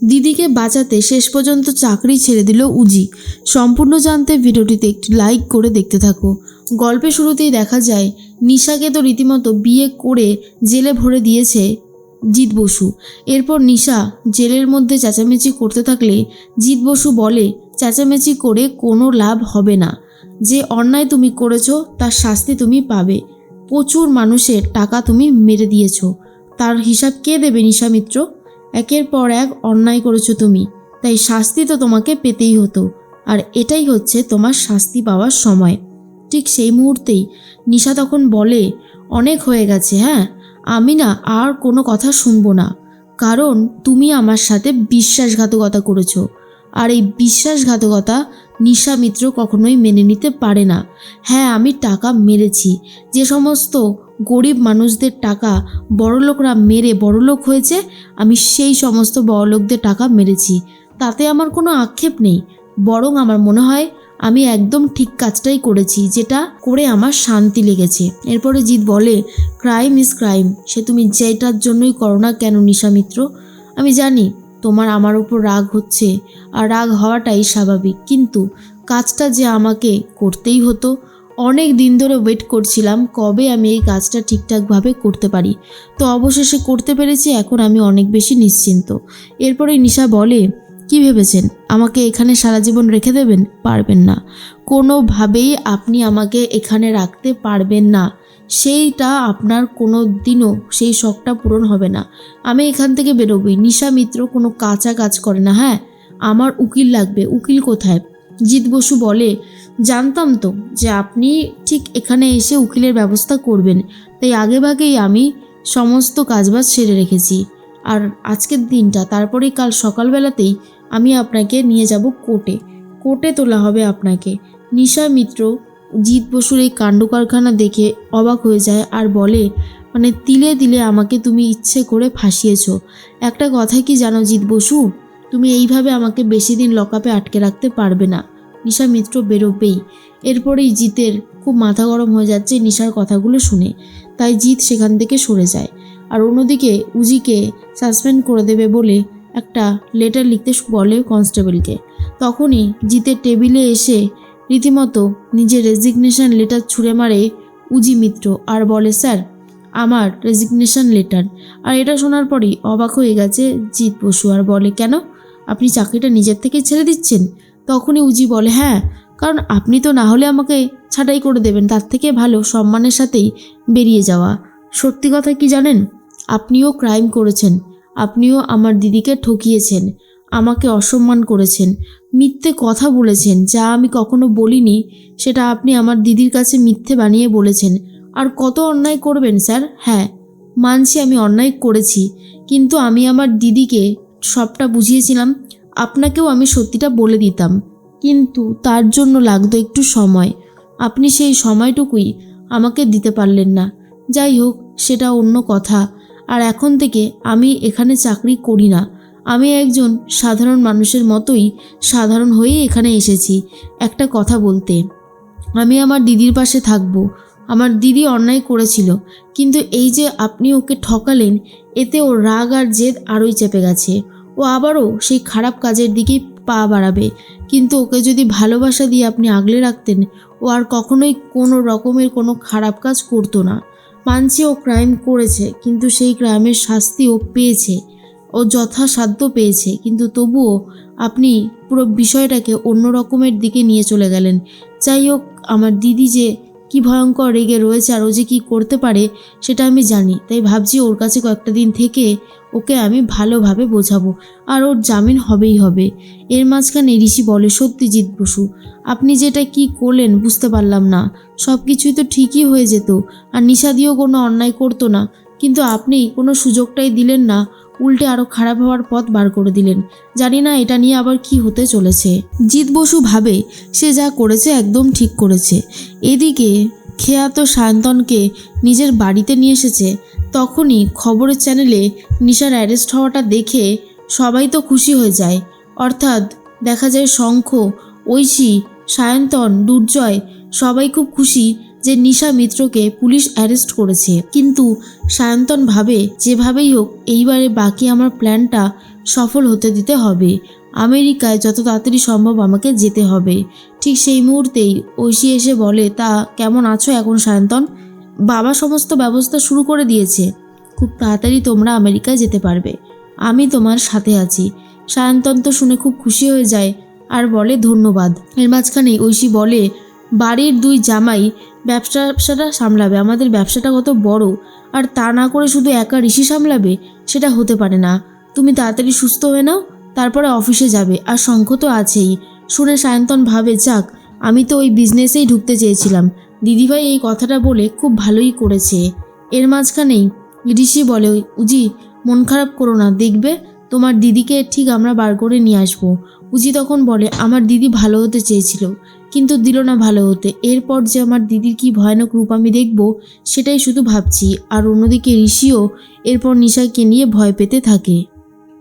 দিদিকে বাঁচাতে শেষ পর্যন্ত চাকরি ছেড়ে দিল উজি। সম্পূর্ণ জানতে ভিডিওটিতে একটি লাইক করে দেখতে থাকো। গল্পের শুরুতেই দেখা যায় নিশাকে তো রীতিমতো বিয়ে করে জেলে ভরে দিয়েছে জিৎ বসু। এরপর নিশা জেলের মধ্যে চেঁচামেচি করতে থাকলে জিৎ বসু বলে, চেঁচামেচি করে কোনো লাভ হবে না। যে অন্যায় তুমি করেছো তার শাস্তি তুমি পাবে। প্রচুর মানুষের টাকা তুমি মেরে দিয়েছো, তার হিসাব কে দেবে নিশা মিত্র? একের পর এক অন্যায় করেছো তুমি, তাই শাস্তি তো তোমাকে পেতেই হতো, আর এটাই হচ্ছে তোমার শাস্তি পাওয়ার সময়। ঠিক সেই মুহূর্তেই নিশা তখন বলে, অনেক হয়ে গেছে, হ্যাঁ, আমি না আর কোনো কথা শুনবো না, কারণ তুমি আমার সাথে বিশ্বাসঘাতকতা করেছো, আর এই বিশ্বাসঘাতকতা নিশা মিত্র কখনোই মেনে নিতে পারে না। হ্যাঁ, আমি টাকা মেরেছি, যে সমস্ত গরিব মানুষদের টাকা বড়লোকরা মেরে বড়লোক হয়েছে, আমি সেই সমস্ত বড়লোকদের টাকা মেরেছি, তাতে আমার কোনো আক্ষেপ নেই। বরং আমার মনে হয় আমি একদম ঠিক কাজটাই করেছি, যেটা করে আমার শান্তি লেগেছে। এরপরে জিৎ বলে, ক্রাইম ইজ ক্রাইম, সে তুমি যেটার জন্যই করো না কেন নিশা মিত্র। আমি জানি তোমার আমার উপর রাগ হচ্ছে, আর রাগ হওয়াটাই স্বাভাবিক, কিন্তু কাজটা যে আমাকে করতেই হতো। অনেক দিন ধরে ওয়েট করছিলাম কবে আমি এই কাজটা ঠিকঠাকভাবে করতে পারি, তো অবশেষে করতে পেরেছি, এখন আমি অনেক বেশি নিশ্চিন্ত। এরপরে নিশা বলে, কি ভেবেছেন আমাকে এখানে সারা জীবন রেখে দেবেন? পারবেন না, কোনোভাবেই আপনি আমাকে এখানে রাখতে পারবেন না। সেইটা আপনার কোনো দিনও সেই শখটা পূরণ হবে না। আমি এখান থেকে বেরোবই। নিশা মিত্র কোনো কাঁচা কাজ করে না। হ্যাঁ, আমার উকিল লাগবে। উকিল কোথায়? জিৎ বসু বলে, জানতাম তো যে আপনি ঠিক এখানে এসে উকিলের ব্যবস্থা করবেন, তাই আগেভাগেই আমি সমস্ত কাজবাজ সেরে রেখেছি। আর আজকের দিনটা, তারপরেই কাল সকালবেলাতেই আমি আপনাকে নিয়ে যাব কোর্টে। কোর্টে তোলা হবে আপনাকে। নিশা মিত্র জিৎ বসুর এই কাণ্ড কারখানা দেখে অবাক হয়ে যায় আর বলে, মানে তিলে তিলে আমাকে তুমি ইচ্ছে করে ফাঁসিয়েছ। একটা কথা কি জানো জিৎ বসু, তুমি এইভাবে আমাকে বেশি দিন লকআপে আটকে রাখতে পারবে না। নিশা মিত্র বেরোবেই। এরপরেই জিতের খুব মাথা গরম হয়ে যাচ্ছে নিশার কথাগুলো শুনে, তাই জিৎ সেখান থেকে সরে যায়। আর অন্যদিকে উজিকে সাসপেন্ড করে দেবে বলে একটা লেটার লিখতে বলে কনস্টেবলকে। তখনই জিতের টেবিলে এসে রীতিমতো নিজের রেজিগনেশন লেটার ছুঁড়ে মারে উজি মিত্র আর বলে, স্যার, আমার রেজিগনেশন লেটার। আর এটা শোনার পরই অবাক হয়ে গেছে জিৎ বসু আর বলে, কেন, আপনি চাকরিটা নিজের থেকে ছেড়ে দিচ্ছেন? তখনই উজি বলে, হ্যাঁ, কারণ আপনি তো না হলে আমাকে ছাঁটাই করে দেবেন, তার থেকে ভালো সম্মানের সাথেই বেরিয়ে যাওয়া। সত্যি কথা কি জানেন, আপনিও ক্রাইম করেছেন, আপনিও আমার দিদিকে ঠকিয়েছেন, আমাকে অসম্মান করেছেন, মিথ্যে কথা বলেছেন, যা আমি কখনো বলিনি সেটা আপনি আমার দিদির কাছে মিথ্যে বানিয়ে বলেছেন। আর কত অন্যায় করবেন স্যার? হ্যাঁ, মানছি আমি অন্যায় করেছি, কিন্তু আমি আমার দিদিকে সবটা বুঝিয়েছিলাম, আপনাকেও আমি সত্যিটা বলে দিতাম, কিন্তু তার জন্য লাগতো একটু সময়। আপনি সেই সময়টুকুই আমাকে দিতে পারলেন না। যাই হোক, সেটা অন্য কথা। আর এখন থেকে আমি এখানে চাকরি করি না, আমি একজন সাধারণ মানুষের মতোই সাধারণ হয়েই এখানে এসেছি একটা কথা বলতে। আমি আমার দিদির পাশে থাকবো। আমার দিদি অন্যায় করেছিল, কিন্তু এই যে আপনি ওকে ঠকালেন, এতে ওর রাগ আর জেদ আরোই চেপে গেছে। ও আবারও সেই খারাপ কাজের দিকেই পা বাড়াবে। কিন্তু ওকে যদি ভালোবাসা দিয়ে আপনি আগলে রাখতেন, ও আর কখনোই কোনো রকমের কোনো খারাপ কাজ করতো না। মানছি ও ক্রাইম করেছে, কিন্তু সেই ক্রাইমের শাস্তি ও পেয়েছে, ও যথাসাধ্য পেয়েছে, কিন্তু তবুও আপনি পুরো বিষয়টাকে অন্য রকমের দিকে নিয়ে চলে গেলেন। যাই হোক, আমার দিদি যে কি ভয়ঙ্কর রেগে রয়েছে আর ও যে কী করতে পারে সেটা আমি জানি, তাই ভাবছি ওর কাছে কয়েকটা দিন থেকে ওকে আমি ভালোভাবে বোঝাবো, আর ওর জামিন হবেই হবে। এর মাঝখানে ঋষি বলে, সত্যি জিৎ বসু, আপনি যেটা কি করলেন বুঝতে পারলাম না, সব কিছুই তো ঠিকই হয়ে যেত, আর নিশা দিয়েও কোনো অন্যায় করতো না, কিন্তু আপনি কোনো সুযোগটাই দিলেন না, উল্টে আরও খারাপ হওয়ার পথ বার করে দিলেন। জানি না এটা নিয়ে আবার কি হতে চলেছে। জিৎ বসু ভাবে সে যা করেছে একদম ঠিক করেছে। এদিকে খেয়া তো সায়ন্তনকে নিজের বাড়িতে নিয়ে এসেছে। তখনই খবরের চ্যানেলে নিশার অ্যারেস্ট হওয়াটা দেখে সবাই তো খুশি হয়ে যায়। অর্থাৎ দেখা যায় শঙ্খ, ঐশী, সায়ন্তন, দুর্জয় সবাই খুব খুশি যে নিশা মিত্রকে পুলিশ অ্যারেস্ট করেছে। কিন্তু সায়ন্তন ভাবে যেভাবেই হোক এইবারে বাকি আমার প্ল্যানটা সফল হতে দিতে হবে। আমেরিকায় যত তাড়াতাড়ি সম্ভব আমাকে যেতে হবে। ঠিক সেই মুহূর্তেই ঐশী এসে বলে, তা কেমন আছো এখন সায়ন্তন? বাবা সমস্ত ব্যবস্থা শুরু করে দিয়েছে, খুব তাড়াতাড়ি তোমরা আমেরিকায় যেতে পারবে, আমি তোমার সাথে আছি। সায়ন্তন তো শুনে খুব খুশি হয়ে যায় আর বলে ধন্যবাদ। এর মাঝখানে ঐশী বলে, বাড়ির 2 জামাই ব্যবসাটা সামলাবে, আমাদের ব্যবসাটা কত বড়, আর তা না করে শুধু একা ঋষি সামলাবে, সেটা হতে পারে না। তুমি তাড়াতাড়ি সুস্থ হয়ে নাও, তারপরে অফিসে যাবে, আর শঙ্খ তো আছেই। শুনে সায়ন্তন ভাবে, যাক, আমি তো ওই বিজনেসেই ঢুকতে চেয়েছিলাম, দিদিভাই এই কথাটা বলে খুব ভালোই করেছে। এর মাঝখানেই ঋষি বলে, উজি মন খারাপ করো না, দেখবে তোমার দিদিকে ঠিক আমরা বার করে নিয়ে আসবো। উজি তখন বলে, আমার দিদি ভালো হতে চেয়েছিল, কিন্তু দিল না ভালো হতে। এরপর যে আমার দিদির কি ভয়ানক রূপ আমি দেখব, সেটাই শুধু ভাবছি। আর অন্যদিকে ঋষিও এরপর নিশাকে নিয়ে ভয় পেতে থাকে।